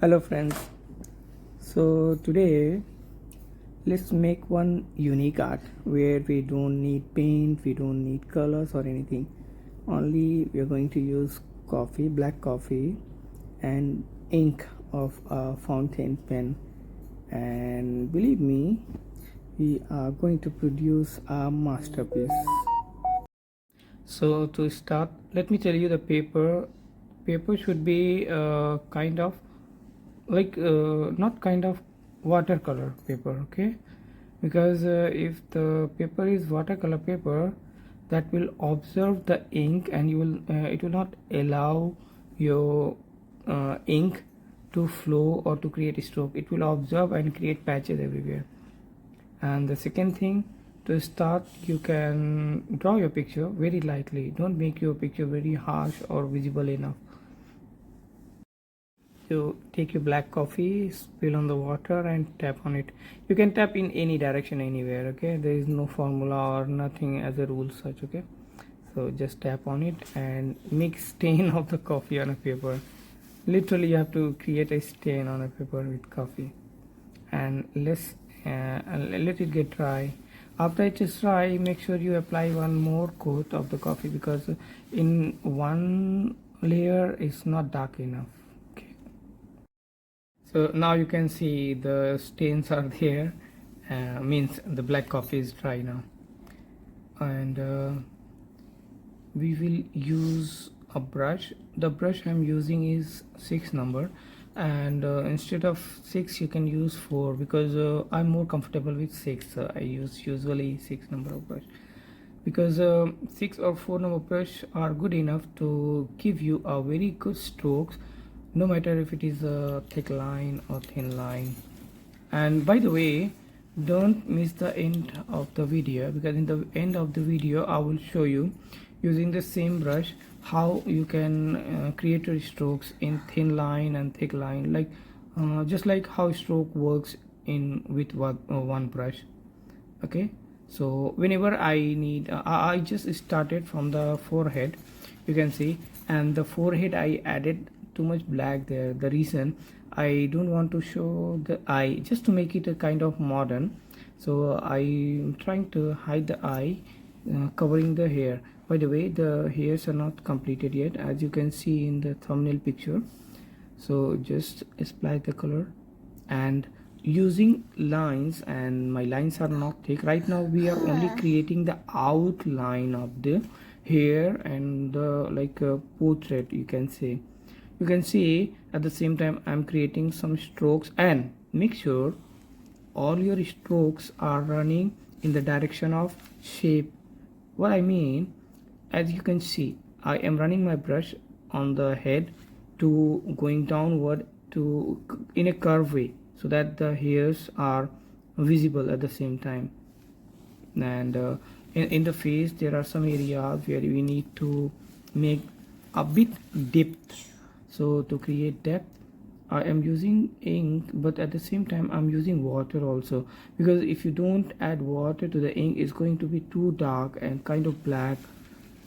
Hello friends, so today let's make one unique art where we don't need paint, we don't need colors or anything. Only we are going to use coffee, black coffee and ink of a fountain pen, and believe me, we are going to produce a masterpiece. So to start, let me tell you the paper should be kind of like not kind of watercolor paper, okay? Because if the paper is watercolor paper, that will absorb the ink and you will it will not allow your ink to flow or to create a stroke. It will absorb and create patches everywhere. And the second thing, to start, you can draw your picture very lightly. Don't make your picture very harsh or visible enough. So take your black coffee, spill on the water and tap on it. You can tap in any direction, anywhere, okay? There is no formula or nothing as a rule such, okay? So just tap on it and make stain of the coffee on a paper. Literally you have to create a stain on a paper with coffee, and let it get dry. After it is dry, make sure you apply one more coat of the coffee, because in one layer is not dark enough. Okay, so now you can see the stains are there, means the black coffee is dry now. And we will use a brush. The brush I'm using is 6 number, and instead of 6 you can use 4, because I'm more comfortable with 6. I use usually 6 number of brush, because 6 or 4 number brush are good enough to give you a very good strokes, no matter if it is a thick line or thin line. And by the way, don't miss the end of the video, because in the end of the video I will show you, using the same brush, how you can create your strokes in thin line and thick line, like just like how stroke works in with one brush. Okay, so whenever I need I just started from the forehead, you can see, and the forehead I added too much black there. The reason, I don't want to show the eye, just to make it a kind of modern. So I'm trying to hide the eye, covering the hair. By the way, the hairs are not completed yet, as you can see in the thumbnail picture. So just apply the color and using lines, and my lines are not thick. Right now we are only creating the outline of the hair and the like a portrait, you can say. You can see at the same time I'm creating some strokes, and make sure all your strokes are running in the direction of shape. What I mean, as you can see, I am running my brush on the head to going downward to in a curve way, so that the hairs are visible at the same time. And in the face there are some areas where we need to make a bit depth. So to create depth, I am using ink, but at the same time I'm using water also, because if you don't add water to the ink, it's going to be too dark and kind of black.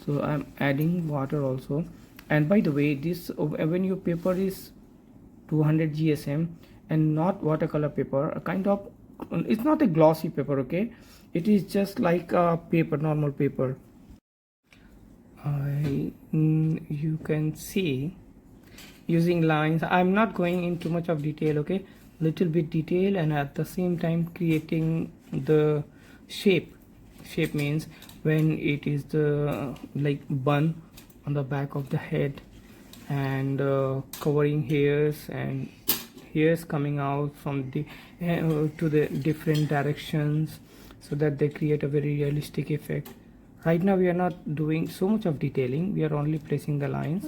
So I'm adding water also. And by the way, this when your paper is 200 GSM and not watercolor paper, a kind of, it's not a glossy paper, okay? It is just like a paper, normal paper. You can see, using lines, I'm not going into much of detail, okay? Little bit detail, and at the same time creating the shape. Shape means when it is the like bun on the back of the head, and covering hairs, and hairs coming out from the to the different directions, so that they create a very realistic effect. Right now we are not doing so much of detailing, we are only placing the lines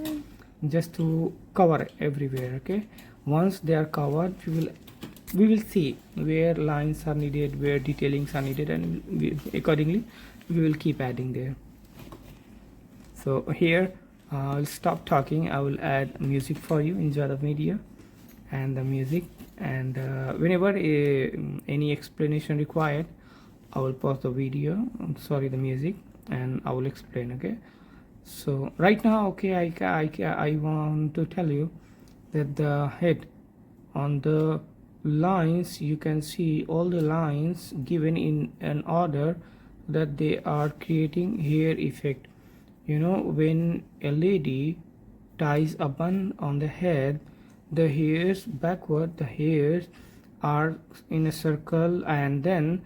just to cover everywhere. Okay, once they are covered, we will see where lines are needed, where detailings are needed, and accordingly we will keep adding there. So here I'll stop talking, I will add music for you. Enjoy the video and the music, and whenever any explanation required, I will pause the video, the music, and I will explain. Okay, so right now, okay, I want to tell you that the head On the lines you can see all the lines given in an order that they are creating hair effect. You know, when a lady ties a bun on the head, the hairs backward, the hairs are in a circle, and then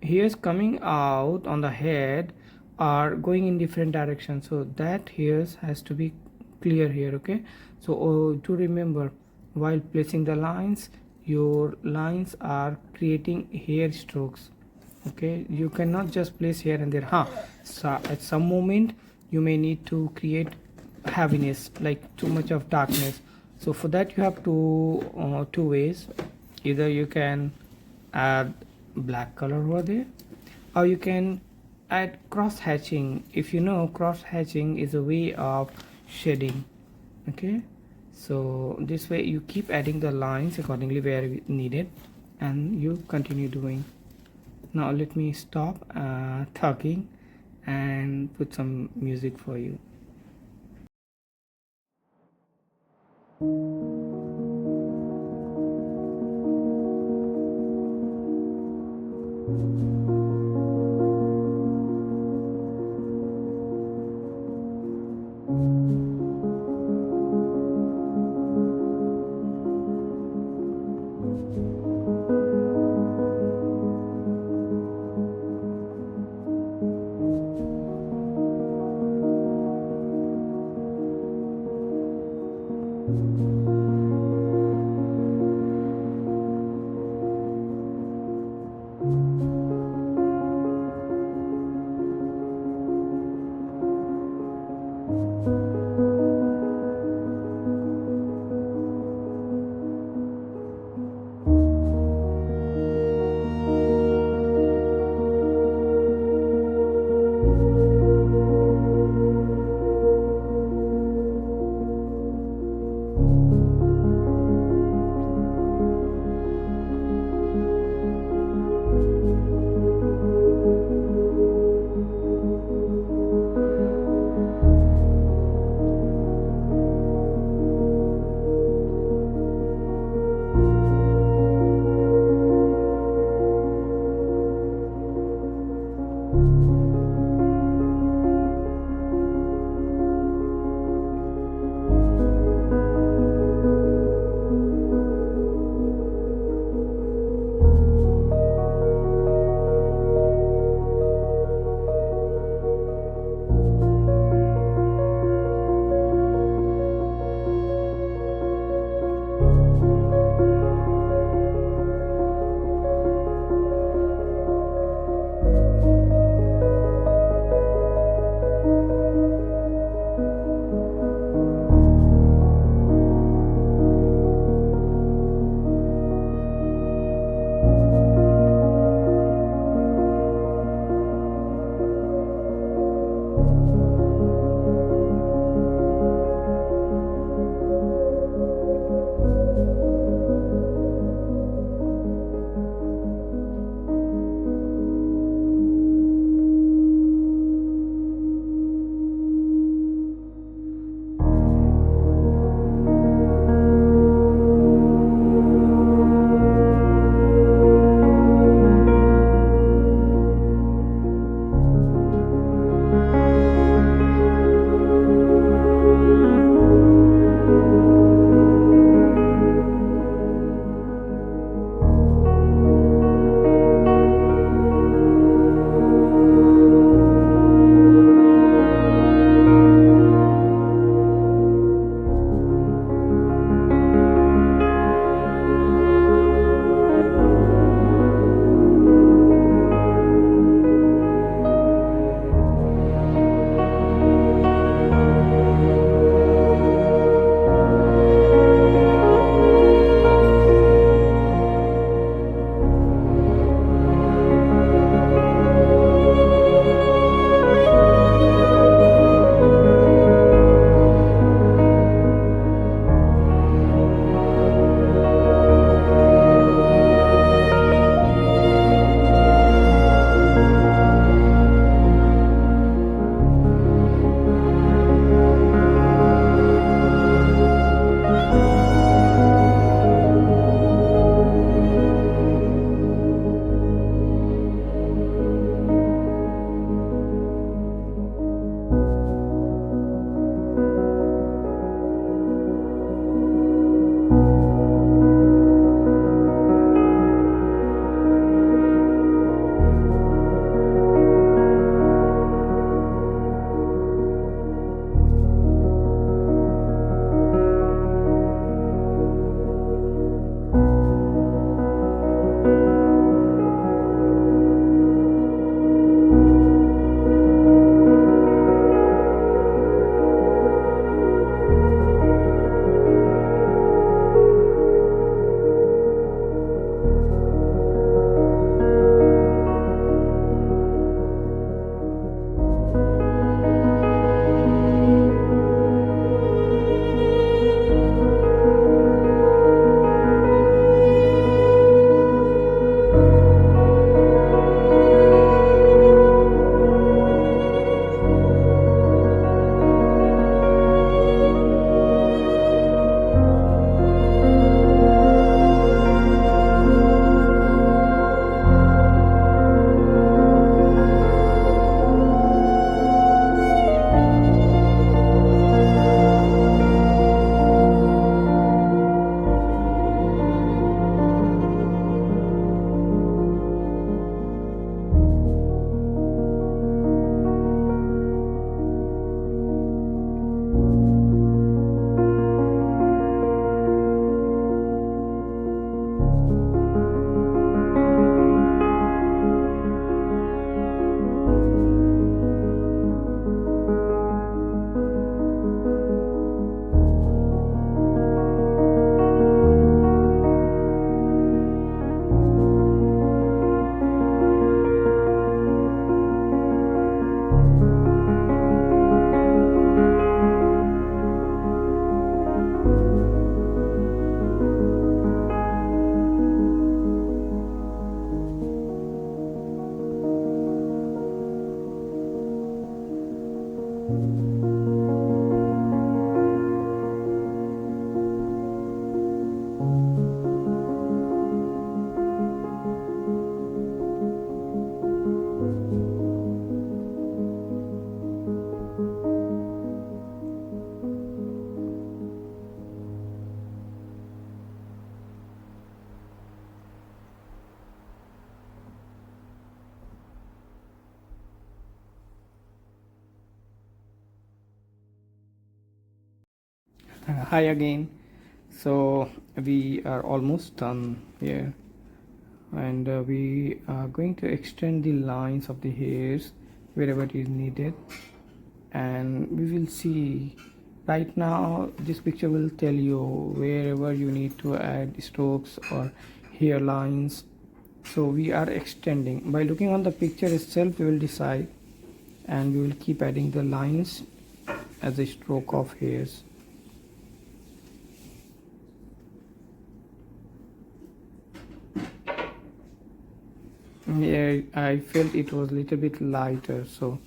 hairs coming out on the head are going in different directions, so that hairs has to be clear here. Okay, so to remember, while placing the lines, your lines are creating hair strokes. Okay, you cannot just place here and there. So at some moment you may need to create heaviness, like too much of darkness. So for that you have two ways. Either you can add black color over there, or you can add cross hatching. If you know, cross hatching is a way of shading. Okay, so this way you keep adding the lines accordingly where needed, and you continue doing. Now let me stop talking and put some music for you. Hi again. So we are almost done here, and we are going to extend the lines of the hairs wherever it is needed, and we will see. Right now this picture will tell you wherever you need to add strokes or hair lines. So we are extending by looking on the picture itself. We will decide, and we will keep adding the lines as a stroke of hairs. Yeah, I felt it was a little bit lighter, so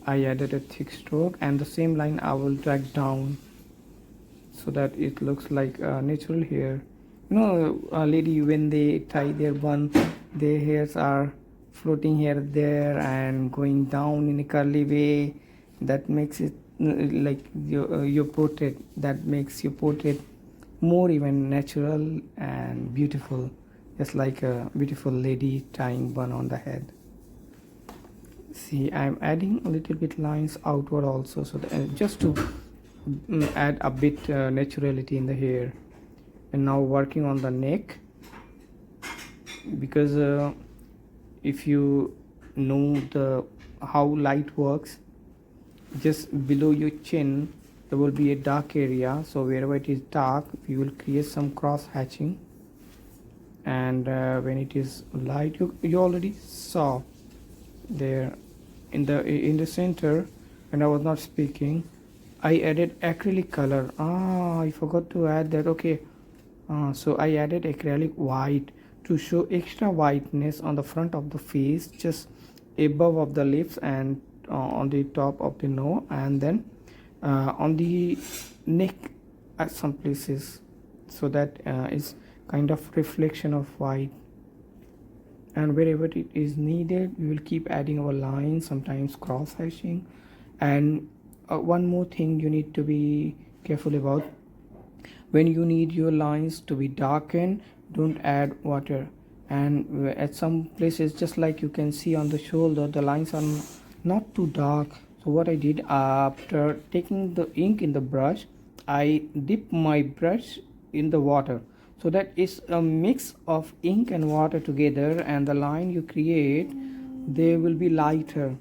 I added a thick stroke, and the same line I will drag down so that it looks like natural hair. You know, a lady when they tie their bun, their hairs are floating here there and going down in a curly way. That makes it like your portrait. That makes your portrait more even natural and beautiful, just like a beautiful lady tying bun on the head. See, I'm adding a little bit lines outward also, so that, just to add a bit naturality in the hair. And now working on the neck, because if you know the how light works, just below your chin there will be a dark area, so wherever it is dark we will create some cross hatching, and when it is light, you already saw there in the center. When I was not speaking, I added acrylic color. I forgot to add that. Okay, so I added acrylic white to show extra whiteness on the front of the face, just above of the lips and on the top of the nose, and then on the neck at some places, so that is kind of reflection of white. And wherever it is needed we will keep adding our lines, sometimes cross hatching. And one more thing you need to be careful about: when you need your lines to be darkened, don't add water. And at some places, just like you can see on the shoulder, the lines are not too dark. So what I did, after taking the ink in the brush, I dip my brush in the water, so that it's a mix of ink and water together, and the line you create, they will be lighter.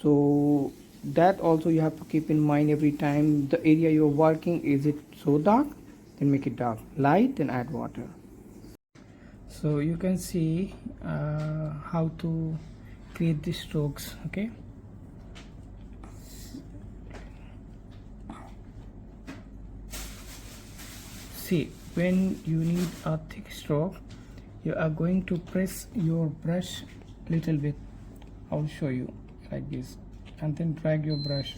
So that also you have to keep in mind every time. The area you're working, is it so dark, then make it dark. Light, then add water. So you can see how to create the strokes. Okay, see, when you need a thick stroke, you are going to press your brush little bit. I'll show you like this, and then drag your brush.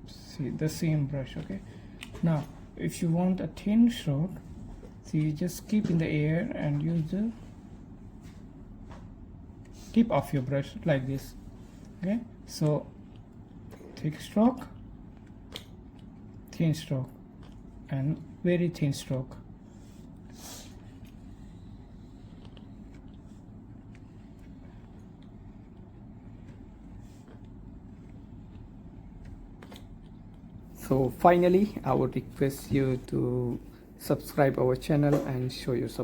See, the same brush. Okay, now if you want a thin stroke, so you just keep in the air and use the tip of your brush like this. Okay, so thick stroke, thin stroke, and very thin stroke. So finally, I would request you to subscribe our channel and show your support.